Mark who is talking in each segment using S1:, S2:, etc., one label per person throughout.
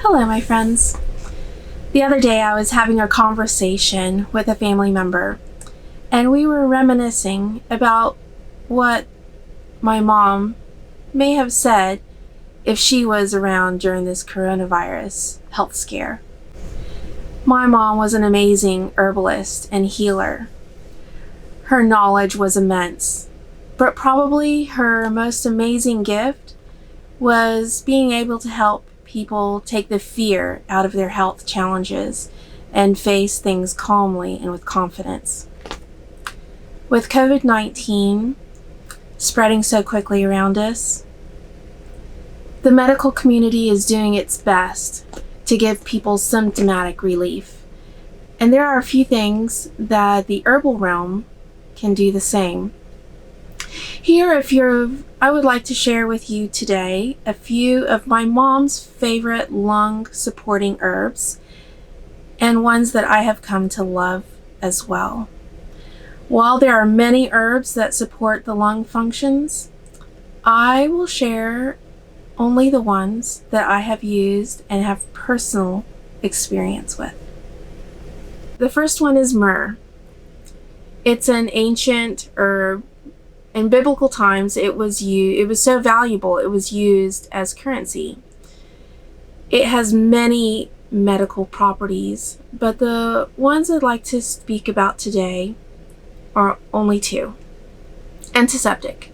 S1: Hello, my friends. The other day I was having a conversation with a family member, and we were reminiscing about what my mom may have said if she was around during this coronavirus health scare. My mom was an amazing herbalist and healer. Her knowledge was immense, but probably her most amazing gift was being able to help people take the fear out of their health challenges and face things calmly and with confidence. With COVID-19 spreading so quickly around us, the medical community is doing its best to give people symptomatic relief. And there are a few things that the herbal realm can do the same. Here, I would like to share with you today a few of my mom's favorite lung supporting herbs and ones that I have come to love as well. While there are many herbs that support the lung functions, I will share only the ones that I have used and have personal experience with. The first one is myrrh. It's an ancient herb. In biblical times, it was so valuable, it was used as currency. It has many medical properties, but the ones I'd like to speak about today are only two. Antiseptic,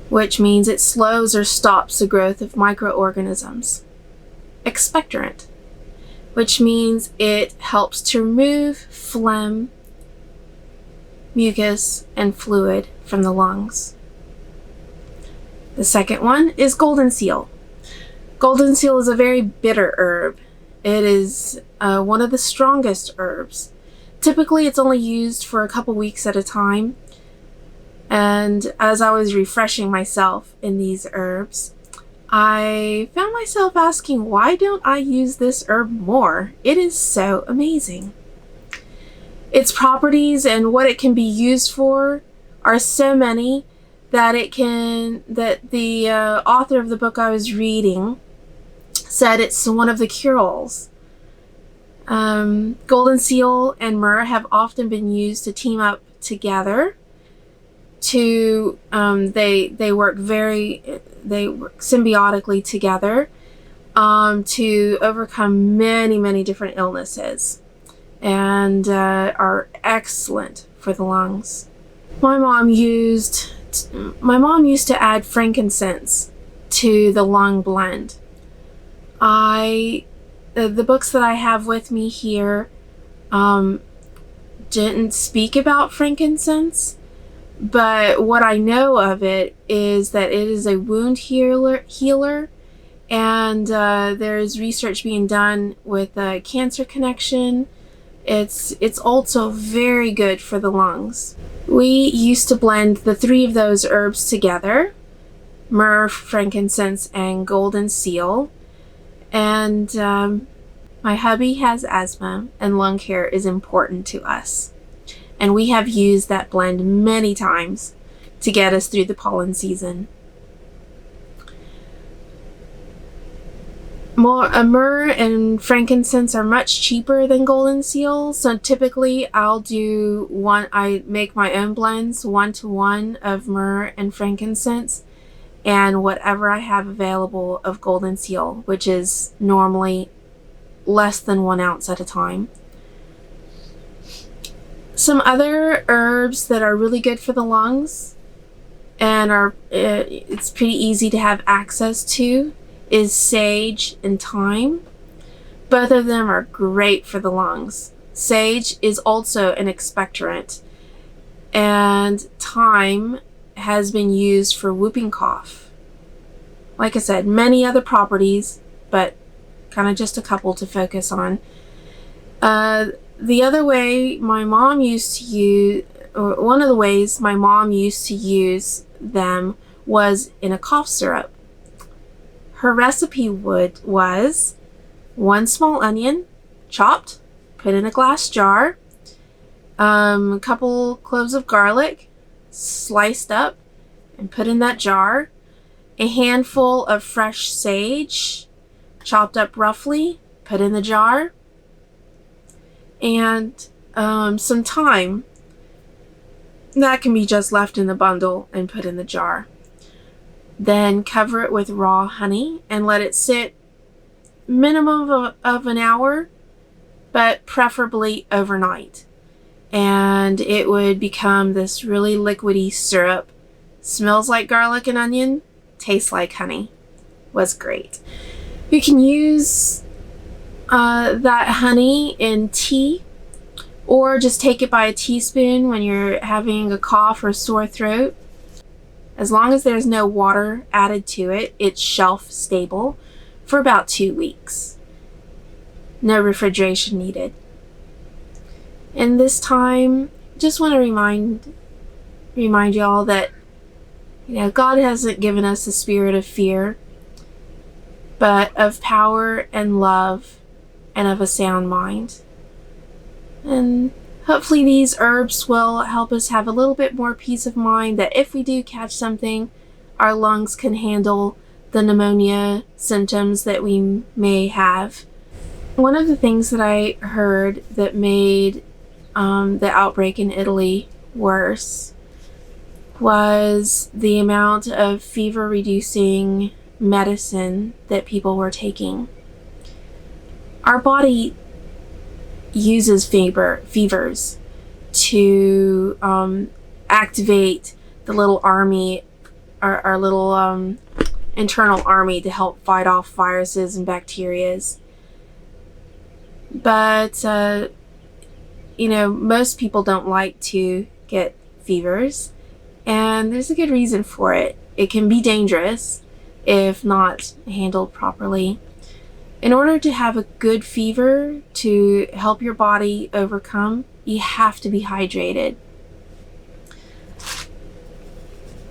S1: which means it slows or stops the growth of microorganisms. Expectorant, which means it helps to remove phlegm, mucus, and fluid from the lungs. The second one is golden seal. Golden seal is a very bitter herb. It is one of the strongest herbs. Typically, it's only used for a couple weeks at a time. And as I was refreshing myself in these herbs, I found myself asking, why don't I use this herb more? It is so amazing. Its properties and what it can be used for are so many that the author of the book I was reading said it's one of the cure-alls. Golden seal and myrrh have often been used to team up together to they work symbiotically together to overcome many different illnesses, and are excellent for the lungs. My mom used to add frankincense to the lung blend. The books that I have with me here didn't speak about frankincense, but what I know of it is that it is a wound healer, and there's research being done with Cancer Connection. It's also very good for the lungs. We used to blend the three of those herbs together: myrrh, frankincense, and golden seal. And my hubby has asthma, and lung care is important to us. And we have used that blend many times to get us through the pollen season. Myrrh and frankincense are much cheaper than golden seal, so typically I make my own blends 1-to-1 of myrrh and frankincense and whatever I have available of golden seal, which is normally less than 1 ounce at a time. Some other herbs that are really good for the lungs and it's pretty easy to have access to is sage and thyme. Both of them are great for the lungs. Sage is also an expectorant, and thyme has been used for whooping cough. Like I said, many other properties, but kind of just a couple to focus on. The other way my mom used to use, or one of the ways my mom used to use them was in a cough syrup. Her recipe was 1 small onion, chopped, put in a glass jar, a couple cloves of garlic, sliced up and put in that jar, a handful of fresh sage, chopped up roughly, put in the jar, and some thyme. That can be just left in the bundle and put in the jar. Then cover it with raw honey and let it sit minimum of an hour, but preferably overnight. And it would become this really liquidy syrup. Smells like garlic and onion, tastes like honey. Was great. You can use that honey in tea, or just take it by a teaspoon when you're having a cough or sore throat. As long as there's no water added to it, it's shelf stable for about 2 weeks. No refrigeration needed. And this time, just want to remind y'all that, God hasn't given us a spirit of fear, but of power and love and of a sound mind. And hopefully these herbs will help us have a little bit more peace of mind that if we do catch something, our lungs can handle the pneumonia symptoms that we may have. One of the things that I heard that made the outbreak in Italy worse was the amount of fever-reducing medicine that people were taking. Our body uses fevers to activate the little army, our little internal army to help fight off viruses and bacterias. But most people don't like to get fevers, and there's a good reason for it. It can be dangerous if not handled properly. In order to have a good fever to help your body overcome, you have to be hydrated.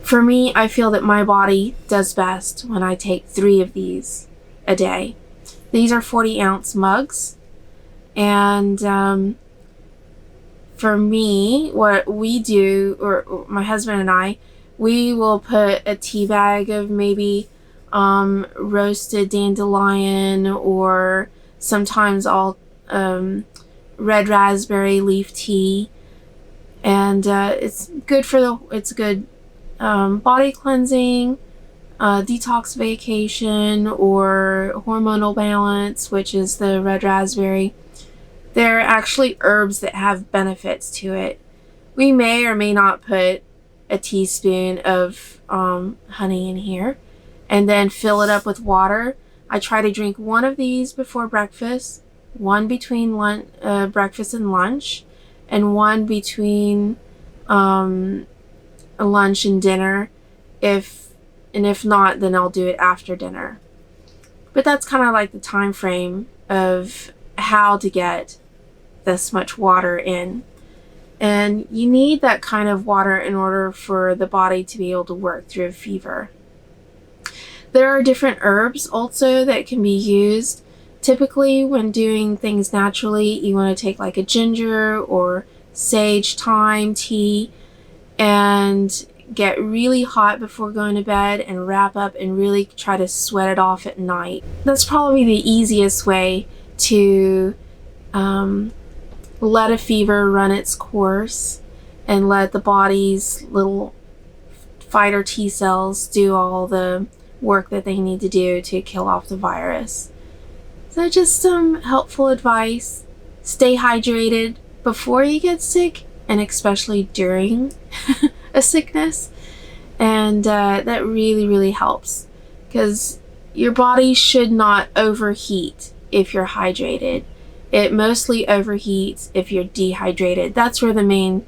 S1: For me, I feel that my body does best when I take 3 of these a day. These are 40-ounce mugs, and for me, what we do, or my husband and I, we will put a tea bag of maybe roasted dandelion, or sometimes all red raspberry leaf tea, and it's good body cleansing, detoxification, or hormonal balance, which is the red raspberry. There are actually herbs that have benefits to it. We may or may not put a teaspoon of honey in here and then fill it up with water. I try to drink 1 of these before breakfast, 1 between breakfast and lunch, and 1 between lunch and dinner. If not, then I'll do it after dinner. But that's kind of like the time frame of how to get this much water in. And you need that kind of water in order for the body to be able to work through a fever. There are different herbs also that can be used. Typically, when doing things naturally, you want to take like a ginger or sage thyme tea and get really hot before going to bed and wrap up and really try to sweat it off at night. That's probably the easiest way to let a fever run its course and let the body's little fighter T cells do all the work that they need to do to kill off the virus. So just some helpful advice. Stay hydrated before you get sick, and especially during a sickness. And that really, really helps, because your body should not overheat if you're hydrated. It mostly overheats if you're dehydrated. That's where the main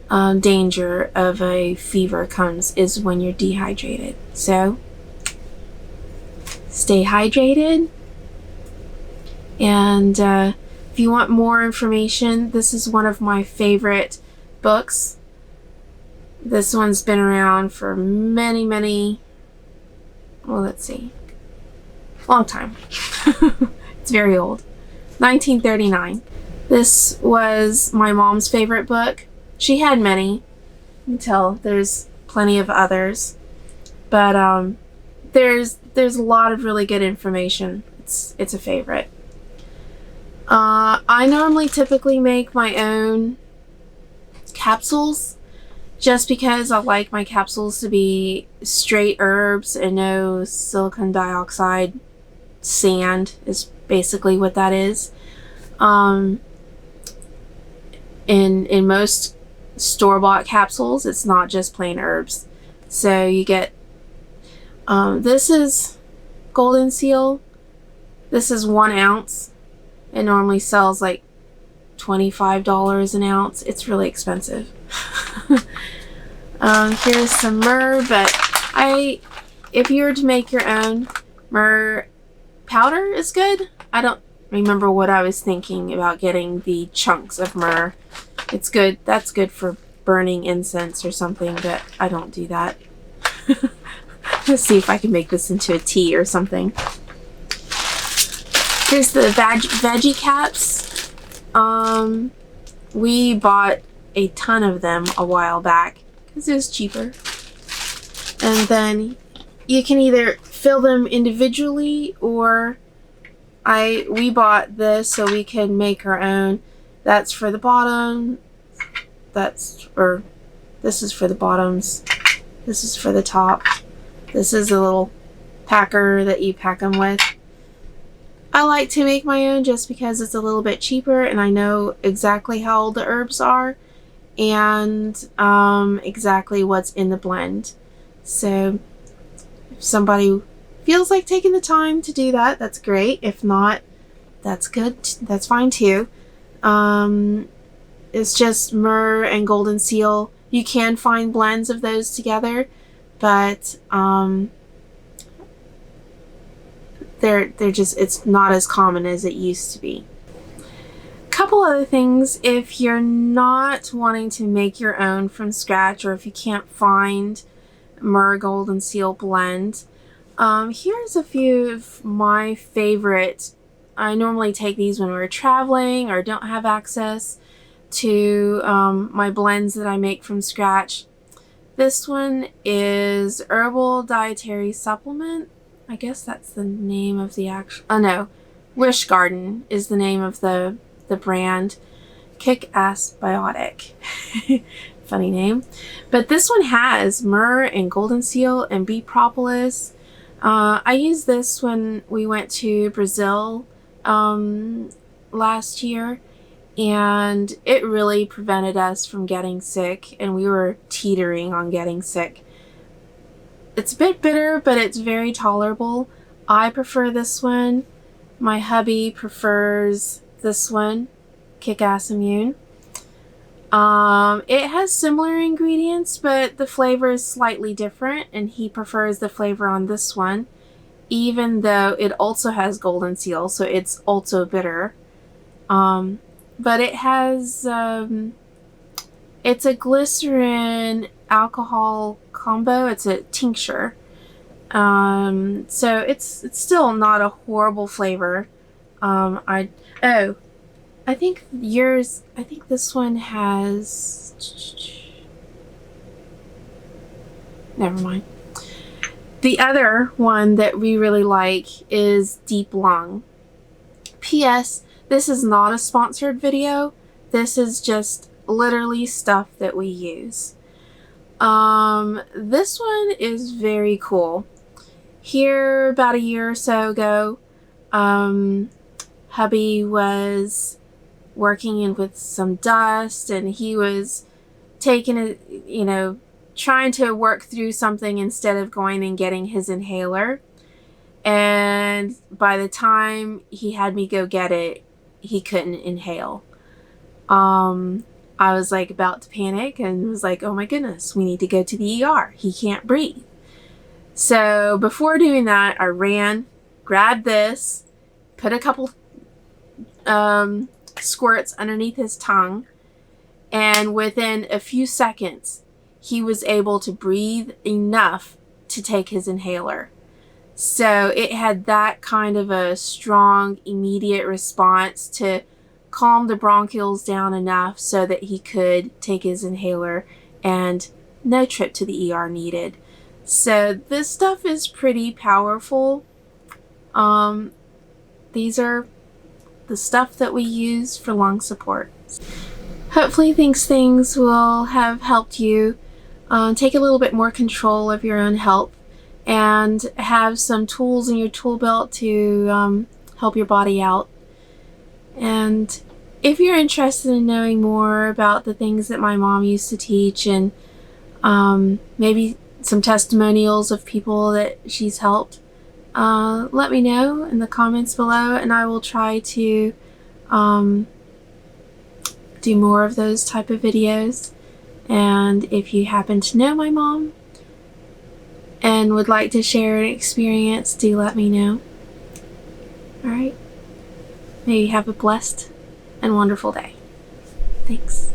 S1: danger of a fever comes, is when you're dehydrated. So stay hydrated. And if you want more information, this is one of my favorite books. This one's been around for many, long time. It's very old. 1939. This was my mom's favorite book. She had many. You can tell there's plenty of others. But there's a lot of really good information. it's a favorite. I normally typically make my own capsules just because I like my capsules to be straight herbs and no silicon dioxide. Sand is basically what that is. In most store-bought capsules, it's not just plain herbs. So you get, this is Golden Seal. This is 1 ounce. It normally sells like $25 an ounce. It's really expensive. Here's some myrrh, but if you were to make your own, myrrh powder is good. I don't remember what I was thinking about getting the chunks of myrrh. It's good. That's good for burning incense or something, but I don't do that. Let's see if I can make this into a tea or something. Here's the veggie caps. We bought a ton of them a while back because it was cheaper. And then you can either fill them individually, or we bought this so we can make our own. That's for the bottom. This is for the bottoms. This is for the top. This is a little packer that you pack them with. I like to make my own just because it's a little bit cheaper and I know exactly how old the herbs are and exactly what's in the blend. So if somebody feels like taking the time to do that, that's great. If not, that's good. That's fine too. It's just myrrh and Golden Seal. You can find blends of those together, but they're just, it's not as common as it used to be. Couple other things, if you're not wanting to make your own from scratch, or if you can't find myrrh Golden Seal blend, here's a few of my favorite. I normally take these when we're traveling or don't have access to my blends that I make from scratch. This one is Herbal Dietary Supplement. I guess that's the name of the actual... Oh no, Wish Garden is the name of the brand. Kick-Ass Biotic. Funny name. But this one has myrrh and Golden Seal and bee propolis. I used this when we went to Brazil last year, and it really prevented us from getting sick, and we were teetering on getting sick. It's a bit bitter, but it's very tolerable. I prefer this one. My hubby prefers this one, Kick-Ass Immune. It has similar ingredients, but the flavor is slightly different, and he prefers the flavor on this one, even though it also has Golden Seal, so it's also bitter. But it has, it's a glycerin alcohol combo. It's a tincture. So it's still not a horrible flavor. I think this one has, never mind. The other one that we really like is Deep Lung. P.S. This is not a sponsored video. This is just literally stuff that we use. This one is very cool. Here, about a year or so ago, hubby was working in with some dust, and he was taking it, trying to work through something instead of going and getting his inhaler. And by the time he had me go get it, he couldn't inhale. I was like about to panic and was like, oh my goodness, we need to go to the ER. He can't breathe. So before doing that, I ran, grabbed this, put a couple squirts underneath his tongue, and within a few seconds, he was able to breathe enough to take his inhaler. So it had that kind of a strong, immediate response to calm the bronchioles down enough so that he could take his inhaler, and no trip to the ER needed. So this stuff is pretty powerful. these are the stuff that we use for lung support. Hopefully these things will have helped you take a little bit more control of your own health and have some tools in your tool belt to help your body out. And if you're interested in knowing more about the things that my mom used to teach and maybe some testimonials of people that she's helped, let me know in the comments below, and I will try to do more of those type of videos. And if you happen to know my mom and would like to share an experience, do let me know. Alright, may you have a blessed and wonderful day. Thanks.